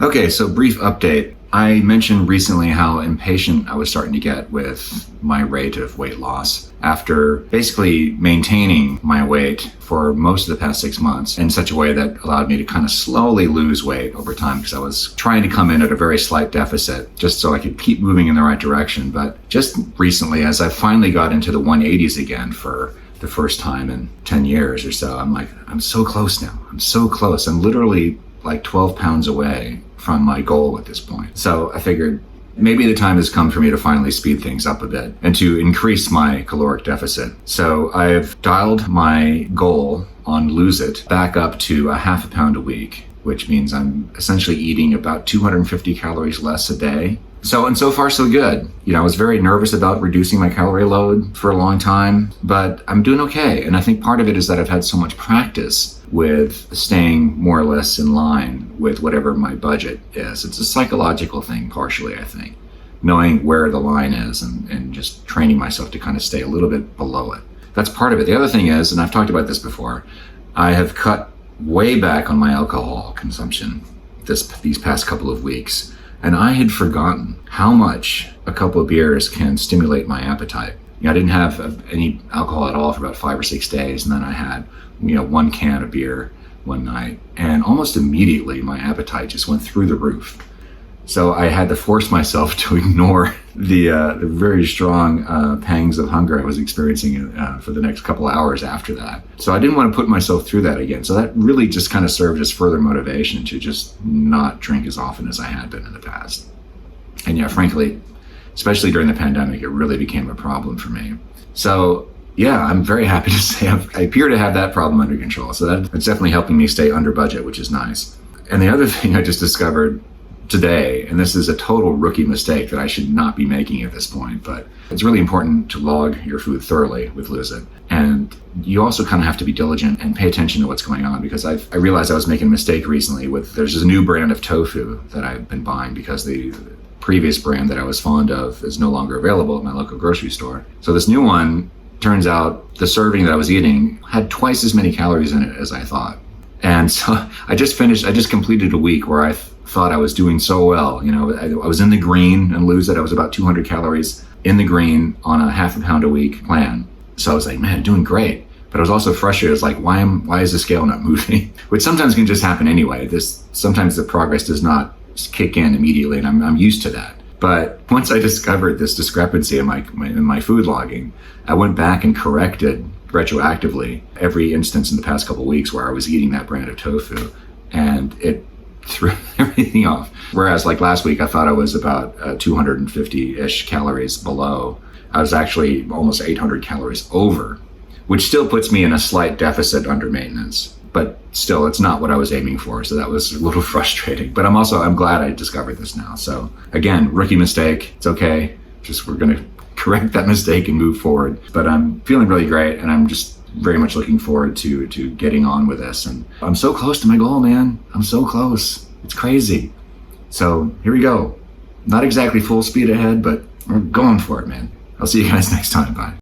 Okay, so brief update. I mentioned recently how impatient I was starting to get with my rate of weight loss after basically maintaining my weight for most of the past 6 months in such a way that allowed me to kind of slowly lose weight over time, because I was trying to come in at a very slight deficit just so I could keep moving in the right direction. But just recently, as I finally got into the 180s again for the first time in 10 years or so, I'm like, I'm so close now. I'm so close. I'm literally like 12 pounds away from my goal at this point. So I figured maybe the time has come for me to finally speed things up a bit and to increase my caloric deficit. So I've dialed my goal on Lose It back up to a half a pound a week, which means I'm essentially eating about 250 calories less a day. So far so good. I was very nervous about reducing my calorie load for a long time, but I'm doing okay. And I think part of it is that I've had so much practice with staying more or less in line with whatever my budget is. It's a psychological thing, partially, I think, knowing where the line is and just training myself to kind of stay a little bit below it. That's part of it. The other thing is, and I've talked about this before, I have cut way back on my alcohol consumption these past couple of weeks. And I had forgotten how much a couple of beers can stimulate my appetite. I didn't have any alcohol at all for about 5 or 6 days. And then I had, 1 can of beer one night. And almost immediately my appetite just went through the roof. So I had to force myself to ignore the very strong pangs of hunger I was experiencing for the next couple of hours after that. So I didn't want to put myself through that again. So that really just kind of served as further motivation to just not drink as often as I had been in the past. And frankly, especially during the pandemic, it really became a problem for me. So I'm very happy to say I appear to have that problem under control. So that's definitely helping me stay under budget, which is nice. And the other thing I just discovered today, and this is a total rookie mistake that I should not be making at this point, but it's really important to log your food thoroughly with Lose It. And you also kind of have to be diligent and pay attention to what's going on, because I realized I was making a mistake recently there's this new brand of tofu that I've been buying because the previous brand that I was fond of is no longer available at my local grocery store. So this new one, turns out the serving that I was eating had twice as many calories in it as I thought. And so I just completed a week where I thought I was doing so well. I was in the green and Lose It. I was about 200 calories in the green on a half a pound a week plan. So I was like, man, doing great. But I was also frustrated. I was like, why is the scale not moving? Which sometimes can just happen anyway. Sometimes the progress does not kick in immediately, and I'm used to that. But once I discovered this discrepancy in my food logging, I went back and corrected retroactively every instance in the past couple of weeks where I was eating that brand of tofu, and it threw everything off. Whereas like last week, I thought I was about 250-ish calories below. I was actually almost 800 calories over, which still puts me in a slight deficit under maintenance. But still, it's not what I was aiming for. So that was a little frustrating. But I'm glad I discovered this now. So again, rookie mistake. It's okay. We're going to correct that mistake and move forward. But I'm feeling really great, and I'm just very much looking forward to getting on with this. And I'm so close to my goal, man. I'm so close. It's crazy. So here we go. Not exactly full speed ahead, but we're going for it, man. I'll see you guys next time. Bye.